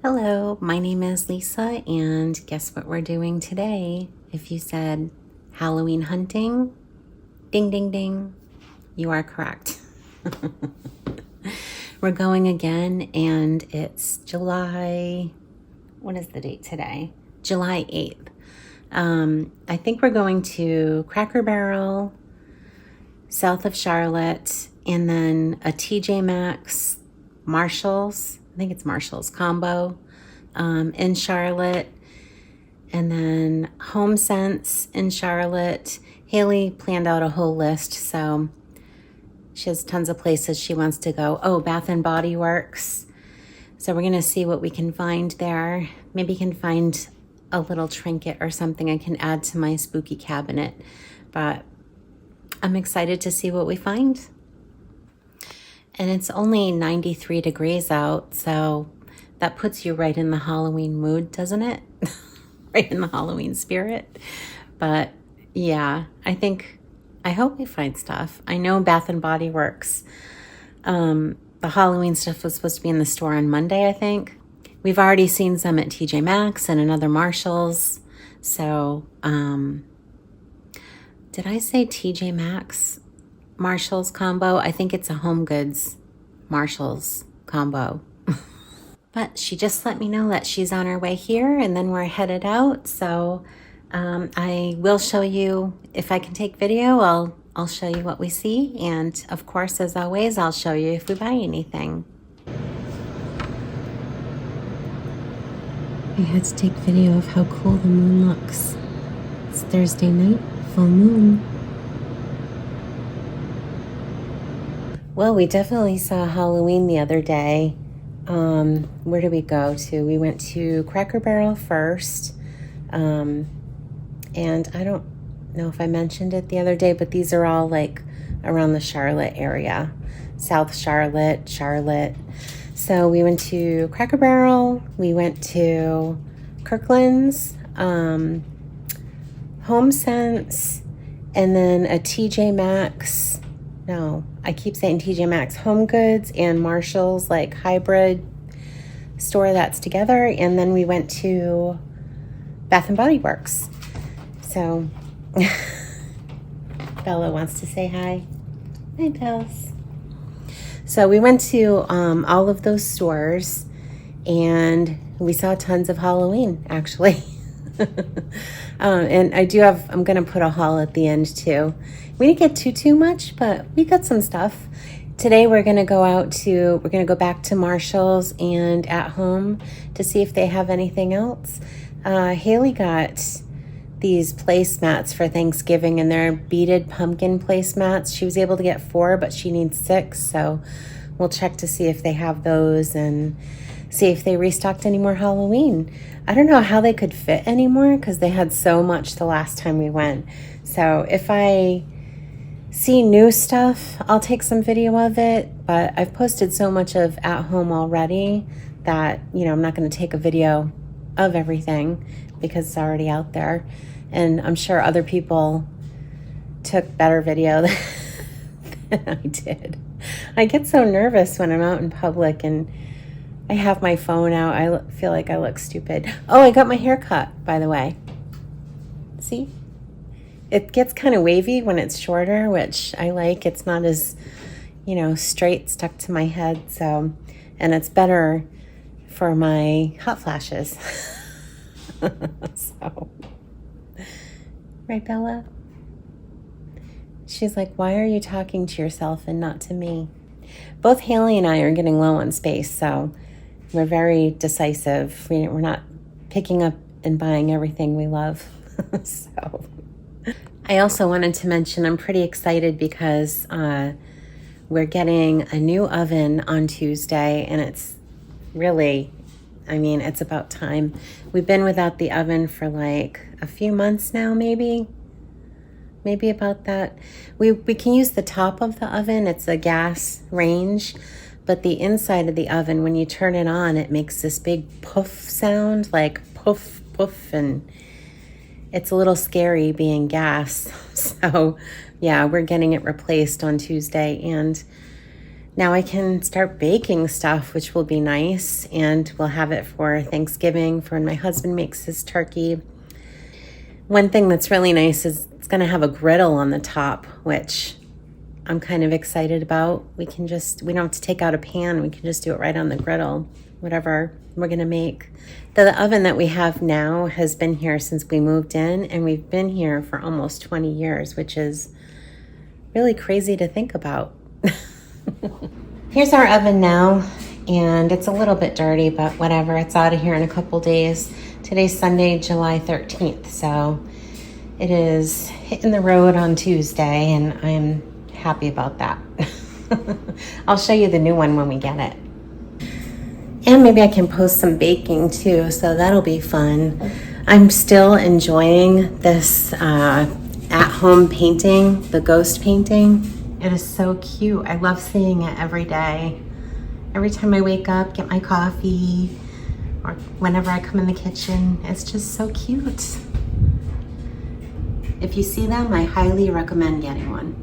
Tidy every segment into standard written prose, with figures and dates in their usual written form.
Hello, my name is Lisa, and guess what we're doing today? If you said Halloween hunting, ding, ding, ding, you are correct. We're going again, and it's July, what is the date today? July 8th. I think we're going to Crackerbarrel, south of Charlotte, and then a TJ Maxx, Marshalls, I think it's Marshalls combo in Charlotte, and then Homesense in Charlotte. Haley planned out a whole list, so she has tons of places she wants to go. Oh, Bathandbodyworks. So we're going to see what we can find there. Maybe can find a little trinket or something I can add to my spooky cabinet. But I'm excited to see what we find. And it's only 93 degrees out, so that puts you right in the Halloween mood, doesn't it? Right in the Halloween spirit. But yeah, I hope we find stuff. I know Bath and Body Works. The Halloween stuff was supposed to be in the store on Monday, I think. We've already seen some at TJ Maxx and another Marshalls. So, did I say TJ Maxx? Marshalls combo? I think it's a Homegoods Marshalls combo. But she just let me know that she's on her way here, and then we're headed out. So I will show you, if I can take video, I'll show you what we see. And of course, as always, I'll show you if we buy anything. I had to take video of how cool the moon looks. It's Thursday night, full moon. Well, we definitely saw Halloween the other day. Where did we go to? We went to Crackerbarrel first. And I don't know if I mentioned it the other day, but these are all like around the Charlotte area. South Charlotte, Charlotte. So we went to Crackerbarrel. We went to Kirklands, Homesense, and then a TJ Maxx. No, I keep saying TJ Maxx, Homegoods and Marshalls, like hybrid store that's together. And then we went to Bath and Body Works. So Bella wants to say hi. Hi, Bells. So we went to all of those stores, and we saw tons of Halloween, actually. And I'm going to put a haul at the end too. We didn't get too much, but we got some stuff. Today we're going to go back to Marshalls and AtHome to see if they have anything else. Haley got these placemats for Thanksgiving, and they're beaded pumpkin placemats. She was able to get 4, but she needs 6. So we'll check to see if they have those and see if they restocked any more Halloween. I don't know how they could fit anymore because they had so much the last time we went. So if I see new stuff, I'll take some video of it, but I've posted so much of AtHome already that, I'm not going to take a video of everything because it's already out there. And I'm sure other people took better video than I did. I get so nervous when I'm out in public and I have my phone out. I feel like I look stupid. Oh, I got my hair cut, by the way. See? It gets kind of wavy when it's shorter, which I like. It's not as, straight stuck to my head. So, and it's better for my hot flashes. So, right, Bella? She's like, why are you talking to yourself and not to me? Both Haley and I are getting low on space, so we're very decisive. We're not picking up and buying everything we love. So I also wanted to mention I'm pretty excited because we're getting a new oven on Tuesday, and it's really, it's about time. We've been without the oven for like a few months now, maybe about that. We can use the top of the oven. It's a gas range, but the inside of the oven, when you turn it on, it makes this big poof sound, like poof, poof, and it's a little scary being gas. So yeah, we're getting it replaced on Tuesday, and Now I can start baking stuff, which will be nice, and we'll have it for Thanksgiving for when my husband makes his turkey. One thing that's really nice is it's going to have a griddle on the top, which I'm kind of excited about. We don't have to take out a pan. We can just do it right on the griddle, whatever we're going to make. The oven that we have now has been here since we moved in, and we've been here for almost 20 years, which is really crazy to think about. Here's our oven now, and it's a little bit dirty, but whatever. It's out of here in a couple days. Today's Sunday, July 13th, so it is hitting the road on Tuesday, and I'm happy about that. I'll show you the new one when we get it. And maybe I can post some baking too, so that'll be fun. I'm still enjoying this at-home painting, the ghost painting. It is so cute. I love seeing it every day. Every time I wake up, get my coffee, or whenever I come in the kitchen, it's just so cute. If you see them, I highly recommend getting one.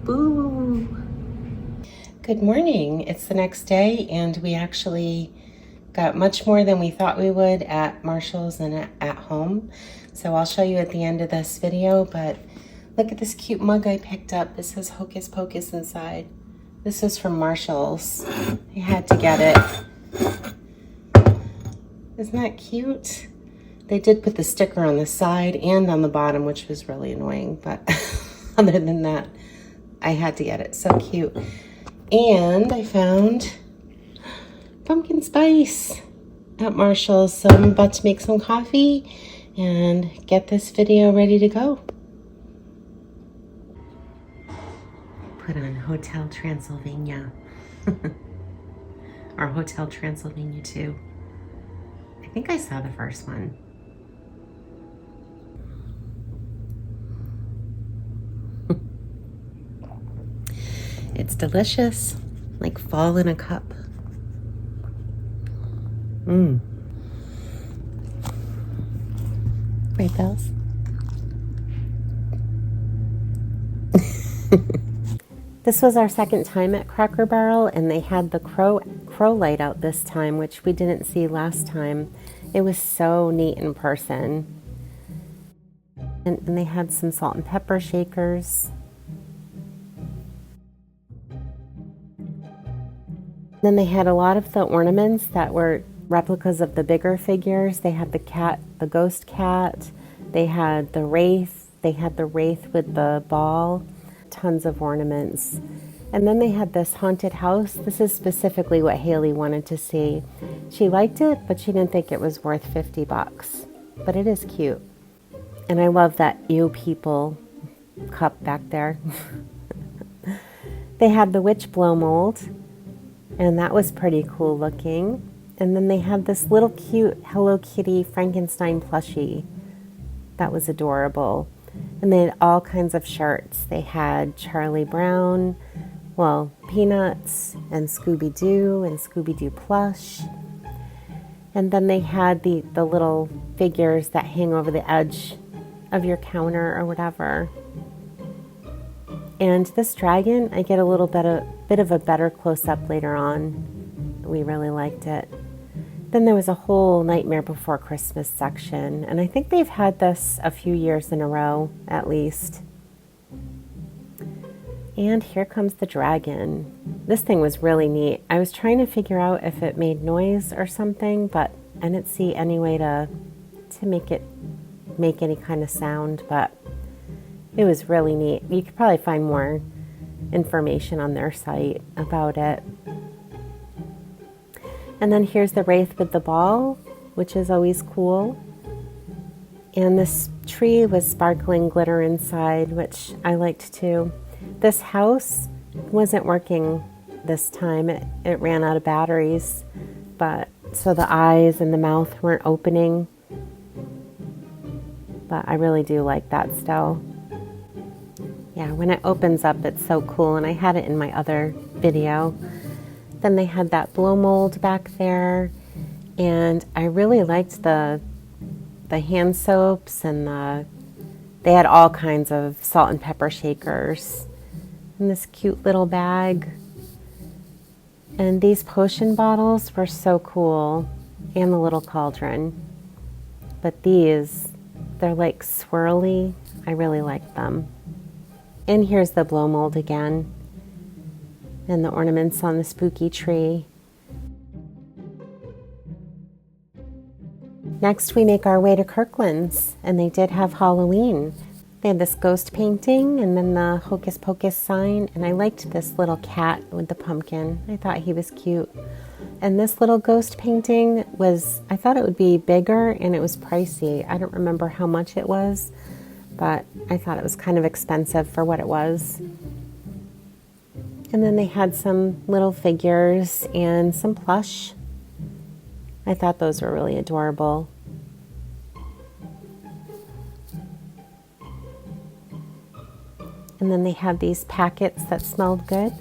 Boo! Good morning. It's the next day, and we actually got much more than we thought we would at Marshall's and at home. So I'll show you at the end of this video, but look at this cute mug I picked up. This says Hocus Pocus inside. This is from Marshall's. I had to get it. Isn't that cute? They did put the sticker on the side and on the bottom, which was really annoying, but other than that, I had to get it. So cute. And I found pumpkin spice at Marshall's, so I'm about to make some coffee and get this video ready to go. Put on Hotel Transylvania. Or Hotel Transylvania 2. I think I saw the first one. It's delicious, like fall in a cup. Right, Bells? This was our second time at Crackerbarrel, and they had the crow light out this time, which we didn't see last time. It was so neat in person. And they had some salt and pepper shakers. Then they had a lot of the ornaments that were replicas of the bigger figures. They had the cat, the ghost cat. They had the wraith. They had the wraith with the ball. Tons of ornaments. And then they had this haunted house. This is specifically what Haley wanted to see. She liked it, but she didn't think it was worth $50. But it is cute. And I love that "You People" cup back there. They had the witch blow mold, and that was pretty cool looking. And then they had this little cute Hello Kitty Frankenstein plushie. That was adorable. And they had all kinds of shirts. They had Charlie Brown, well, Peanuts, and Scooby-Doo, and Scooby-Doo plush. And then they had the little figures that hang over the edge of your counter or whatever. And this dragon, I get a little bit of a better close-up later on. We really liked it. Then there was a whole Nightmare Before Christmas section, and I think they've had this a few years in a row, at least. And here comes the dragon. This thing was really neat. I was trying to figure out if it made noise or something, but I didn't see any way to make it make any kind of sound, but it was really neat. You could probably find more information on their site about it. And then here's the wraith with the ball, which is always cool. And this tree was sparkling glitter inside, which I liked too. This house wasn't working this time. It ran out of batteries, but so the eyes and the mouth weren't opening. But I really do like that still. Yeah, when it opens up, it's so cool, and I had it in my other video. Then they had that blow mold back there, and I really liked the hand soaps, and they had all kinds of salt and pepper shakers. in this cute little bag. And these potion bottles were so cool, and the little cauldron. But these, they're like swirly. I really like them. And here's the blow mold again, and the ornaments on the spooky tree. Next, we make our way to Kirklands, and they did have Halloween. They had this ghost painting and then the Hocus Pocus sign, and I liked this little cat with the pumpkin. I thought he was cute. And this little ghost painting was, I thought it would be bigger, and it was pricey. I don't remember how much it was, but I thought it was kind of expensive for what it was. And then they had some little figures and some plush. I thought those were really adorable. And then they have these packets that smelled good.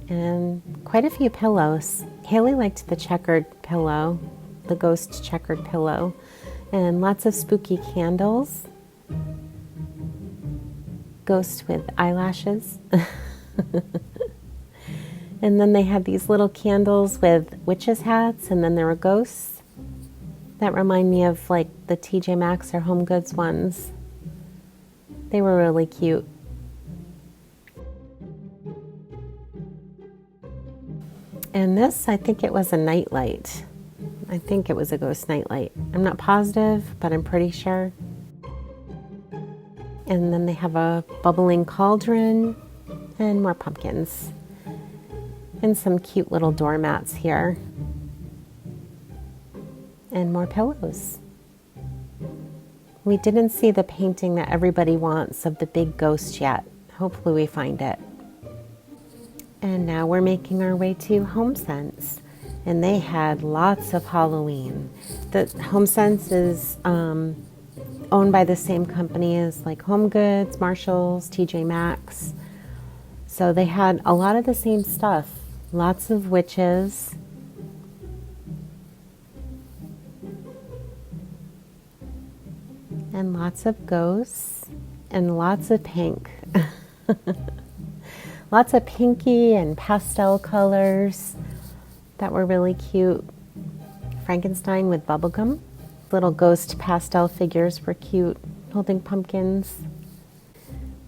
And quite a few pillows. Haley liked the checkered pillow, the ghost checkered pillow. And lots of spooky candles. Ghost with eyelashes. And then they had these little candles with witches' hats, and then there were ghosts. That remind me of like the TJ Maxx or Homegoods ones. They were really cute. And this, I think it was a nightlight. I think it was a ghost nightlight. I'm not positive, but I'm pretty sure. And then they have a bubbling cauldron and more pumpkins. And some cute little doormats here. And more pillows. We didn't see the painting that everybody wants of the big ghost yet. Hopefully we find it. And now we're making our way to Homesense. And they had lots of Halloween. The Homesense is owned by the same company as like Homegoods, Marshalls, TJ Maxx. So they had a lot of the same stuff. Lots of witches. And lots of ghosts. And lots of pink. Lots of pinky and pastel colors that were really cute. Frankenstein with bubblegum. Little ghost pastel figures were cute, holding pumpkins.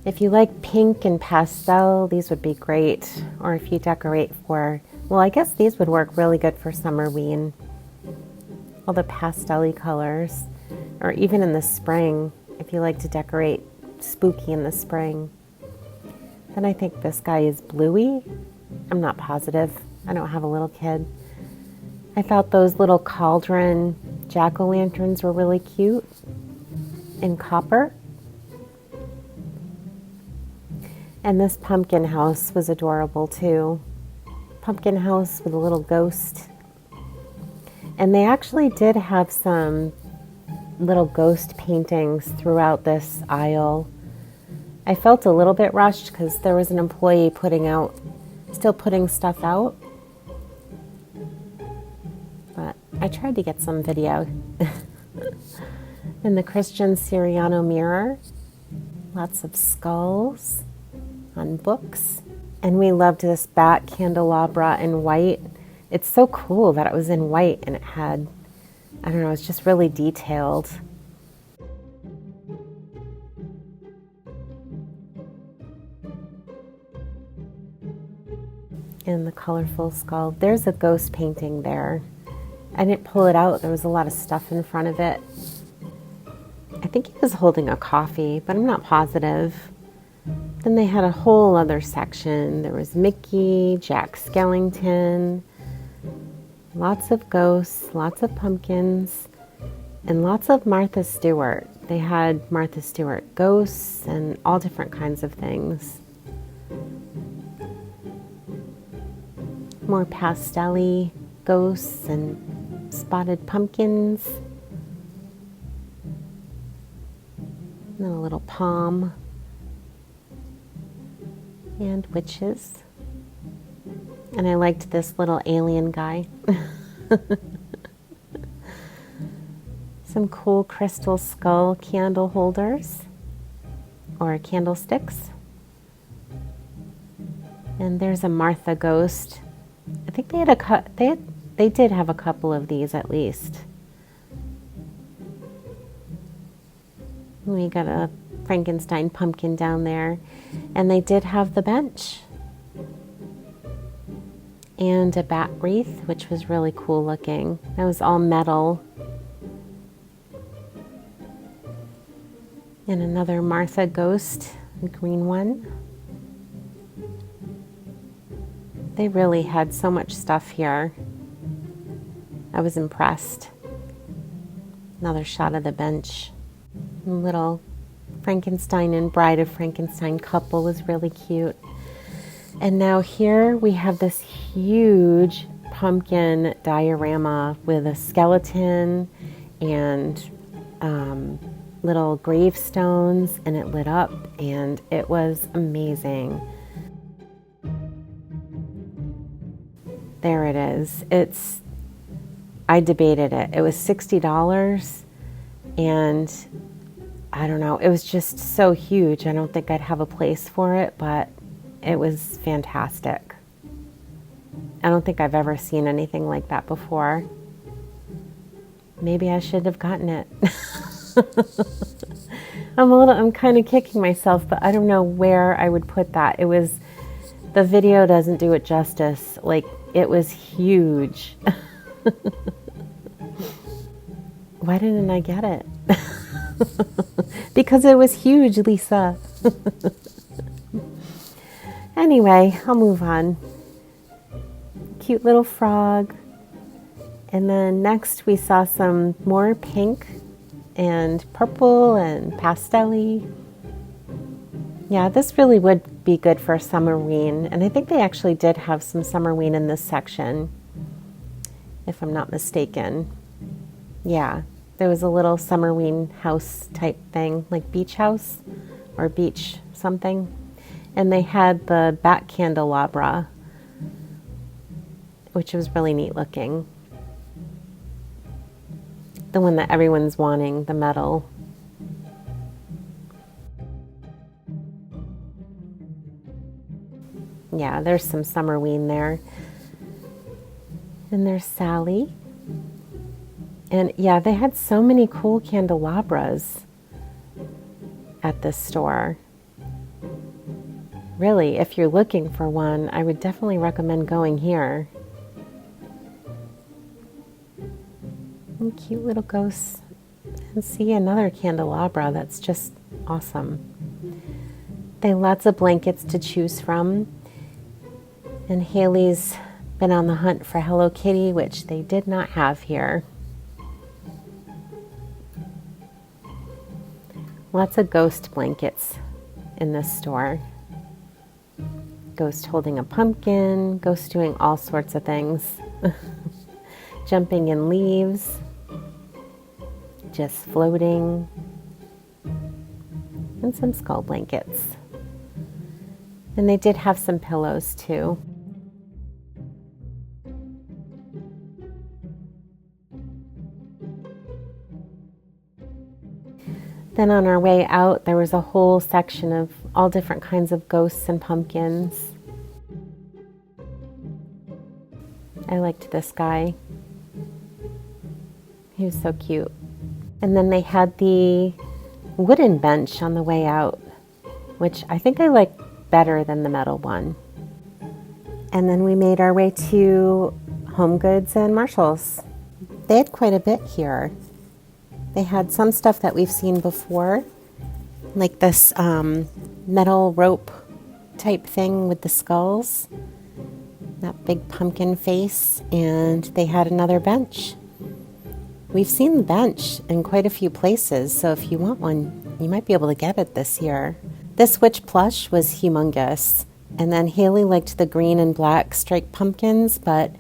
If you like pink and pastel, these would be great. Or if you decorate for, well, I guess these would work really good for Summerween. All the pastel-y colors. Or even in the spring, if you like to decorate spooky in the spring. Then I think this guy is bluey. I'm not positive. I don't have a little kid. I thought those little cauldron jack-o'-lanterns were really cute in copper. And this pumpkin house was adorable too. Pumpkin house with a little ghost. And they actually did have some little ghost paintings throughout this aisle. I felt a little bit rushed because there was an employee still putting stuff out. But I tried to get some video. And the Christian Siriano mirror. Lots of skulls on books. And we loved this bat candelabra in white. It's so cool that it was in white and it had, I don't know, it's just really detailed. And the colorful skull. There's a ghost painting there. I didn't pull it out. There was a lot of stuff in front of it. I think he was holding a coffee, but I'm not positive. Then they had a whole other section. There was Mickey, Jack Skellington, lots of ghosts, lots of pumpkins, and lots of Martha Stewart. They had Martha Stewart ghosts and all different kinds of things. More pastel-y ghosts and spotted pumpkins. And a little palm. And witches. And I liked this little alien guy. Some cool crystal skull candle holders or candlesticks. And there's a Martha ghost. I think they did have a couple of these at least. We got a Frankenstein pumpkin down there, and they did have the bench and a bat wreath, which was really cool looking. That was all metal. And another Martha ghost, a green one. They really had so much stuff here. I was impressed. Another shot of the bench. A little Frankenstein and Bride of Frankenstein couple was really cute. And now here we have this huge pumpkin diorama with a skeleton and little gravestones, and it lit up, and it was amazing. There it is. I debated it. It was $60, and I don't know, it was just so huge. I don't think I'd have a place for it, but it was fantastic. I don't think I've ever seen anything like that before. Maybe I should have gotten it. I'm kind of kicking myself, but I don't know where I would put that. The video doesn't do it justice. Like, it was huge. Why didn't I get it? Because it was huge, Lisa. Anyway, I'll move on. Cute little frog. And then next we saw some more pink and purple and pastel-y. Yeah, this really would be good for Summerween. And I think they actually did have some Summerween in this section, if I'm not mistaken. Yeah, there was a little Summerween house type thing, like beach house or beach something. And they had the bat candelabra, which was really neat looking. The one that everyone's wanting, the metal. Yeah, there's some Summerween there. And there's Sally. And yeah, they had so many cool candelabras at this store. Really, if you're looking for one, I would definitely recommend going here. And cute little ghosts. And see another candelabra that's just awesome. They have lots of blankets to choose from. And Haley's been on the hunt for Hello Kitty, which they did not have here. Lots of ghost blankets in this store. Ghost holding a pumpkin, ghost doing all sorts of things. Jumping in leaves, just floating, and some skull blankets. And they did have some pillows too. Then on our way out, there was a whole section of all different kinds of ghosts and pumpkins. I liked this guy. He was so cute. And then they had the wooden bench on the way out, which I think I like better than the metal one. And then we made our way to Homegoods and Marshall's. They had quite a bit here. They had some stuff that we've seen before, like this metal rope type thing with the skulls, that big pumpkin face, and they had another bench. We've seen the bench in quite a few places, so if you want one, you might be able to get it this year. This witch plush was humongous, and then Haley liked the green and black striped pumpkins, but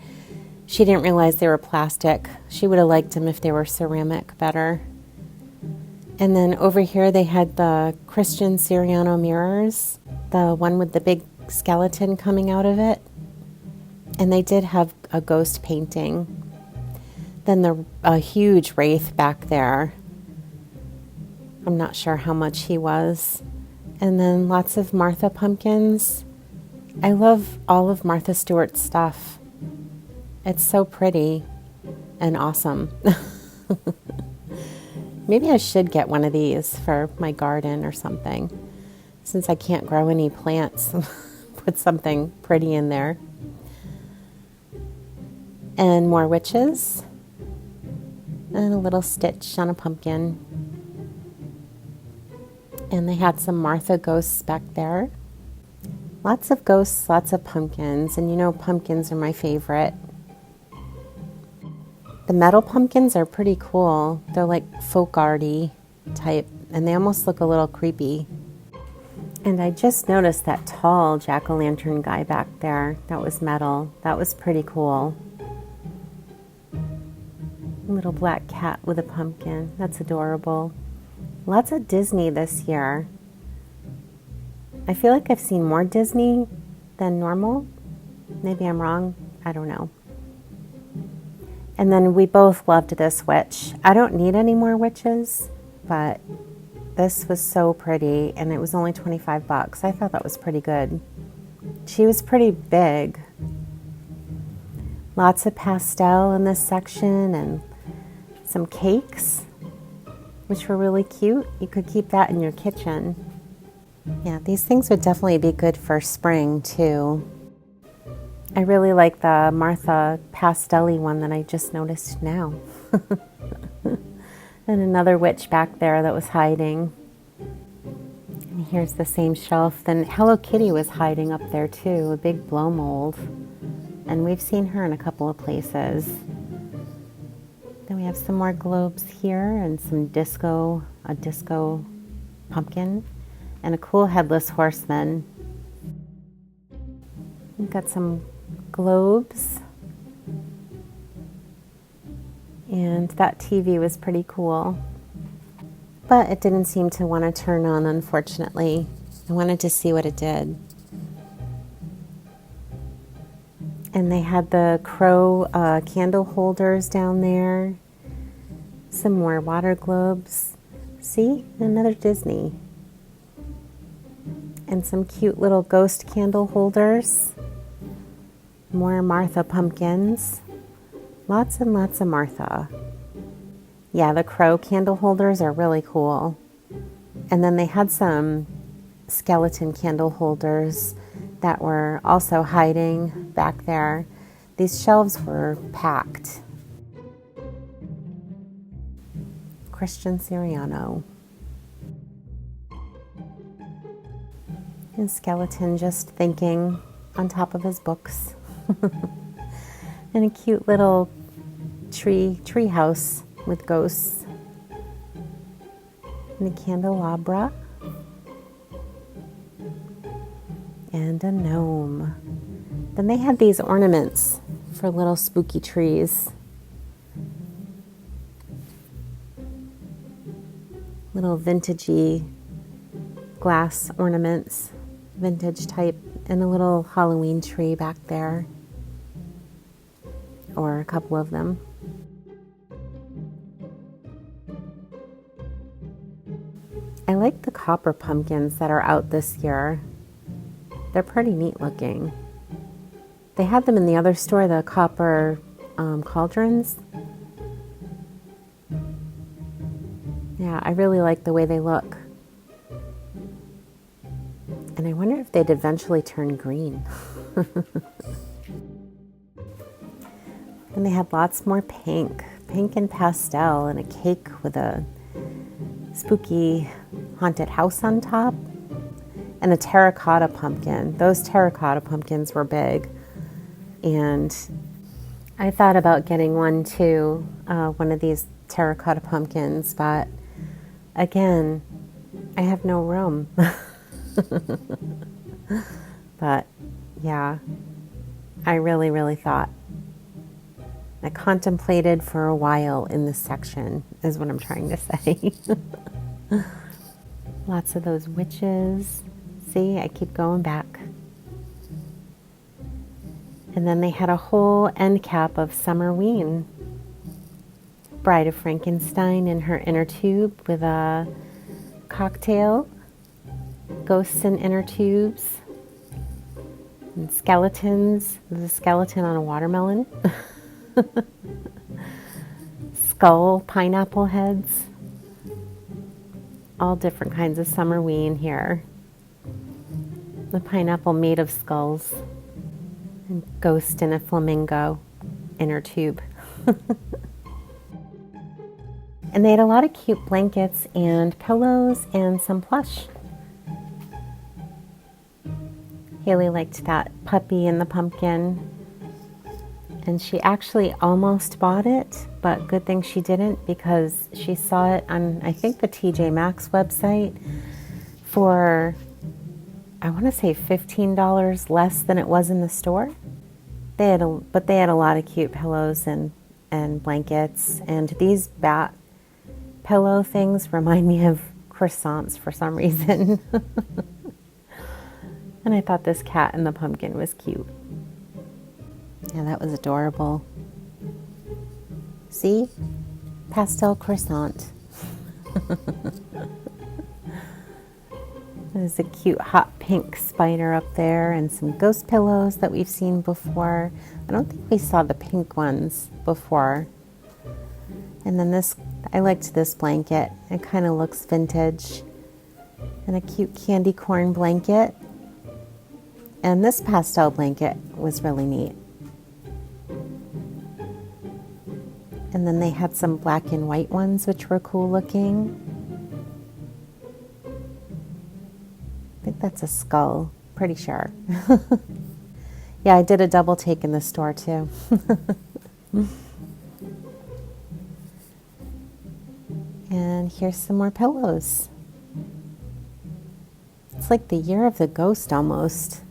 she didn't realize they were plastic. She would have liked them if they were ceramic better. And then over here they had the Christian Siriano mirrors, the one with the big skeleton coming out of it. And they did have a ghost painting. Then a huge wraith back there. I'm not sure how much he was. And then lots of Martha pumpkins I love all of Martha Stewart's stuff. It's so pretty and awesome. Maybe I should get one of these for my garden or something. Since I can't grow any plants, put something pretty in there. And more witches. And a little stitch on a pumpkin. And they had some Martha ghosts back there. Lots of ghosts, lots of pumpkins. And you know pumpkins are my favorite. The metal pumpkins are pretty cool. They're like folk arty type. And they almost look a little creepy. And I just noticed that tall jack-o'-lantern guy back there. That was metal. That was pretty cool. Little black cat with a pumpkin. That's adorable. Lots of Disney this year. I feel like I've seen more Disney than normal. Maybe I'm wrong. I don't know. And then we both loved this witch. I don't need any more witches, but this was so pretty, and it was only 25 bucks. I thought that was pretty good. She was pretty big. Lots of pastel in this section and some cakes, which were really cute. You could keep that in your kitchen. Yeah, these things would definitely be good for spring too. I really like the Martha pastel-y one that I just noticed now. And another witch back there that was hiding. And here's the same shelf. Then Hello Kitty was hiding up there too, a big blow mold. And we've seen her in a couple of places. Then we have some more globes here and some a disco pumpkin, and a cool headless horseman. We've got some globes. And that TV was pretty cool. But it didn't seem to want to turn on, unfortunately. I wanted to see what it did. And they had the crow candle holders down there. Some more water globes. See? Another Disney. And some cute little ghost candle holders. More Martha pumpkins. Lots and lots of Martha. Yeah, the crow candle holders are really cool. And then they had some skeleton candle holders that were also hiding back there. These shelves were packed. Christian Siriano. And skeleton just thinking on top of his books. And a cute little tree house with ghosts. And a candelabra. And a gnome. Then they had these ornaments for little spooky trees. Little vintagey glass ornaments, vintage type, and a little Halloween tree back there. Or a couple of them. I like the copper pumpkins that are out this year. They're pretty neat looking. They had them in the other store, the copper cauldrons. Yeah, I really like the way they look. And I wonder if they'd eventually turn green. And they had lots more pink and pastel, and a cake with a spooky haunted house on top. And a terracotta pumpkin. Those terracotta pumpkins were big. And I thought about getting one too, one of these terracotta pumpkins, but again, I have no room. But yeah, I really thought. I contemplated for a while in this section, is what I'm trying to say. Lots of those witches. See, I keep going back. And then they had a whole end cap of Summerween. Bride of Frankenstein in her inner tube with a cocktail. Ghosts in inner tubes. And skeletons. There's a skeleton on a watermelon. Skull pineapple heads. All different kinds of summerween here. The pineapple made of skulls. And ghost in a flamingo inner tube. And they had a lot of cute blankets and pillows and some plush. Haley liked that puppy and the pumpkin. And she actually almost bought it, but good thing she didn't because she saw it on, I think, the TJ Maxx website for, I want to say $15 less than it was in the store. But they had a lot of cute pillows and blankets. And these bat pillow things remind me of croissants for some reason. And I thought this cat and the pumpkin was cute. Yeah, that was adorable. See? Pastel croissant. There's a cute hot pink spider up there and some ghost pillows that we've seen before. I don't think we saw the pink ones before. And then this, I liked this blanket. It kind of looks vintage. And a cute candy corn blanket. And this pastel blanket was really neat. And then they had some black and white ones, which were cool looking. I think that's a skull, pretty sure. Yeah, I did a double take in the store too. And here's some more pillows. It's like the year of the ghost almost.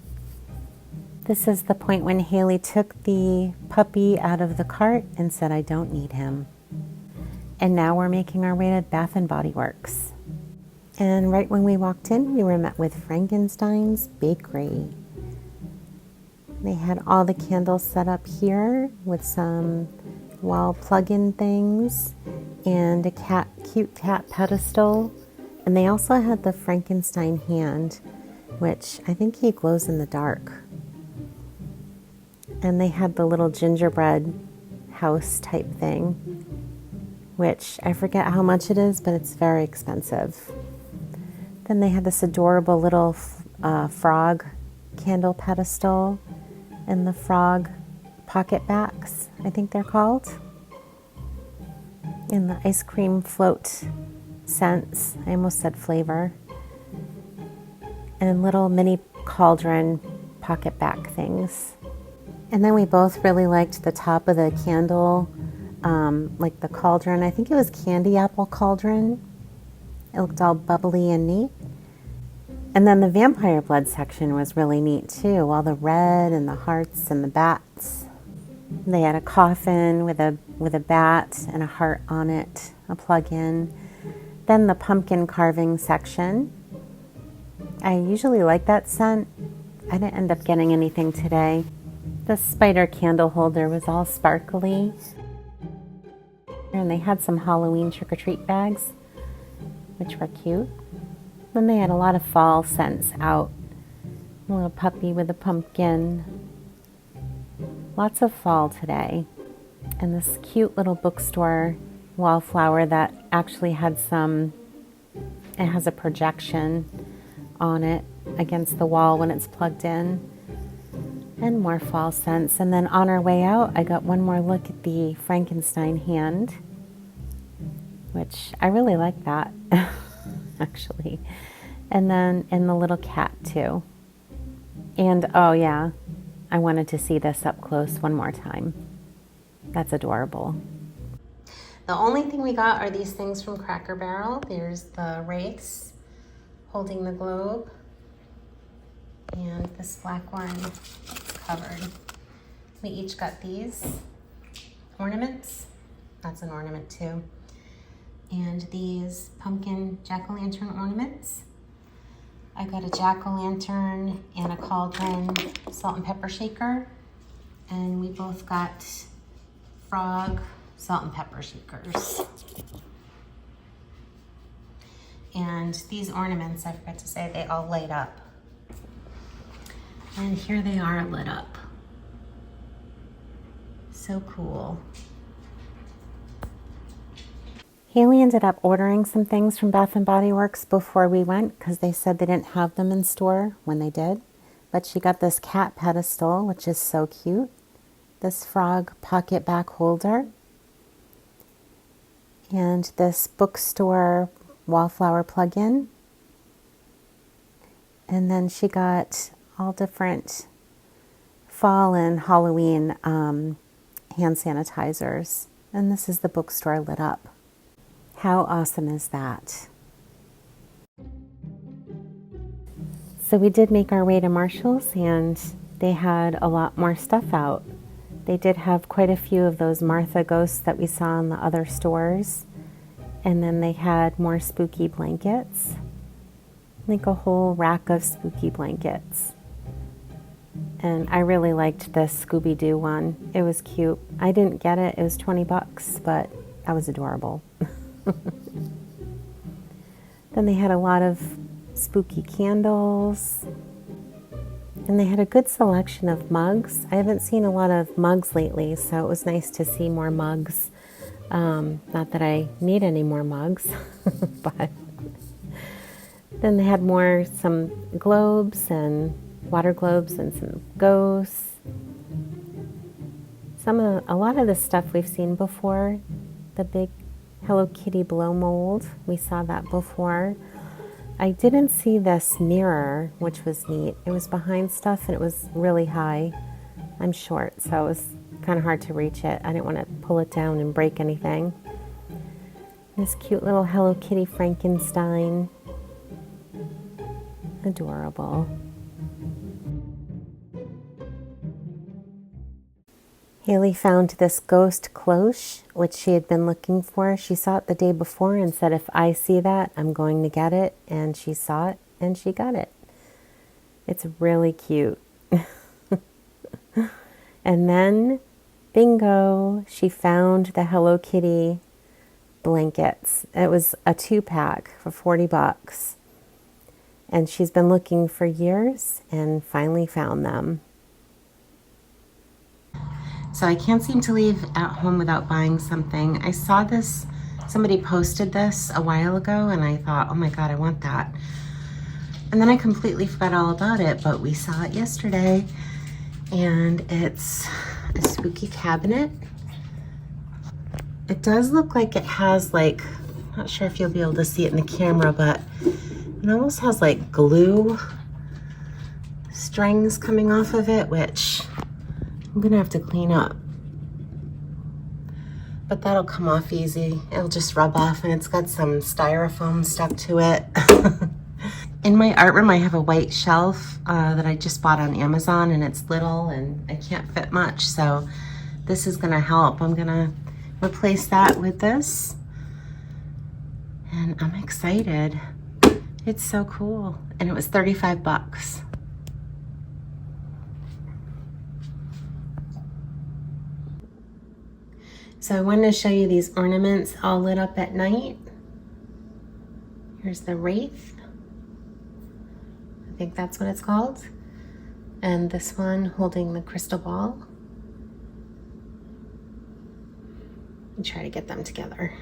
This is the point when Haley took the puppy out of the cart and said, I don't need him. And now we're making our way to Bathandbodyworks. And right when we walked in, we were met with Frankenstein's Bakery. They had all the candles set up here with some wall plug-in things and a cute cat pedestal. And they also had the Frankenstein hand, which I think he glows in the dark. And they had the little gingerbread house type thing, which I forget how much it is, but it's very expensive. Then they had this adorable little frog candle pedestal and the frog pocket backs, I think they're called. And the ice cream float scents, I almost said flavor. And little mini cauldron pocket back things. And then we both really liked the top of the candle, like the cauldron. I think it was candy apple cauldron. It looked all bubbly and neat. And then the vampire blood section was really neat too. All the red and the hearts and the bats. They had a coffin with a bat and a heart on it, a plug-in. Then the pumpkin carving section. I usually like that scent. I didn't end up getting anything today. The spider candle holder was all sparkly. And they had some Halloween trick-or-treat bags, which were cute. Then they had a lot of fall scents out. A little puppy with a pumpkin. Lots of fall today. And this cute little bookstore wallflower that actually had it has a projection on it against the wall when it's plugged in. And more fall scents. And then on our way out, I got one more look at the Frankenstein hand, which I really like that, actually. And then in the little cat too. And oh yeah, I wanted to see this up close one more time. That's adorable. The only thing we got are these things from Crackerbarrel. There's the wraiths holding the globe. And this black one is covered. We each got these ornaments. That's an ornament too. And these pumpkin jack-o'-lantern ornaments. I got a jack-o'-lantern and a cauldron salt and pepper shaker. And we both got frog salt and pepper shakers. And these ornaments, I forgot to say, they all light up. And here they are lit up. So cool. Haley ended up ordering some things from Bathandbodyworks before we went because they said they didn't have them in store when they did. But she got this cat pedestal, which is so cute. This frog pocket back holder. And this bookstore wallflower plug-in. And then she got all different fall and Halloween hand sanitizers. And this is the bookstore lit up. How awesome is that? So we did make our way to Marshall's and they had a lot more stuff out. They did have quite a few of those Martha ghosts that we saw in the other stores. And then they had more spooky blankets. Like a whole rack of spooky blankets. And I really liked this Scooby-Doo one. It was cute. I didn't get it. It was $20, but that was adorable. Then they had a lot of spooky candles. And they had a good selection of mugs. I haven't seen a lot of mugs lately, so it was nice to see more mugs. Not that I need any more mugs, but then they had some globes and water globes and some ghosts. A lot of the stuff we've seen before. The big Hello Kitty blow mold, we saw that before. I didn't see this mirror, which was neat. It was behind stuff and it was really high. I'm short, so it was kind of hard to reach it. I didn't want to pull it down and break anything. This cute little Hello Kitty Frankenstein. Adorable. Haley found this ghost cloche, which she had been looking for. She saw it the day before and said, if I see that, I'm going to get it. And she saw it and she got it. It's really cute. And then, bingo, she found the Hello Kitty blankets. It was a 2-pack for $40. And she's been looking for years and finally found them. So I can't seem to leave at home without buying something. I saw this, somebody posted this a while ago and I thought, oh my God, I want that. And then I completely forgot all about it, but we saw it yesterday and it's a spooky cabinet. It does look like it has like, not sure if you'll be able to see it in the camera, but it almost has like glue strings coming off of it, which I'm gonna have to clean up. But that'll come off easy. It'll just rub off and it's got some styrofoam stuck to it. In my art room, I have a white shelf that I just bought on Amazon and it's little and I can't fit much. So this is gonna help. I'm gonna replace that with this. And I'm excited. It's so cool. And it was $35. So I wanted to show you these ornaments all lit up at night. Here's the wraith. I think that's what it's called. And this one holding the crystal ball. And try to get them together.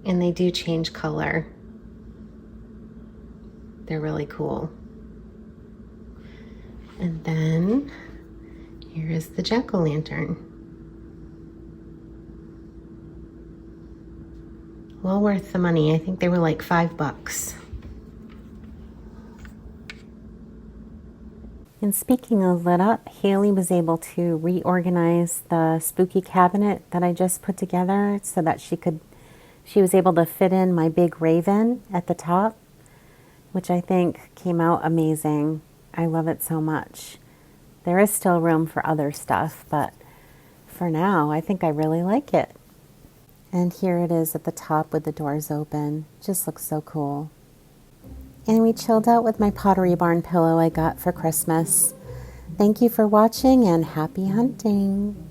And they do change color. They're really cool. And then here is the JackO'Lantern. Well worth the money. I think they were like $5. And speaking of lit up, Haley was able to reorganize the spooky cabinet that I just put together so that she was able to fit in my big raven at the top, which I think came out amazing. I love it so much. There is still room for other stuff, but for now, I think I really like it. And here it is at the top with the doors open. Just looks so cool. And we chilled out with my Pottery Barn pillow I got for Christmas. Thank you for watching and happy hunting.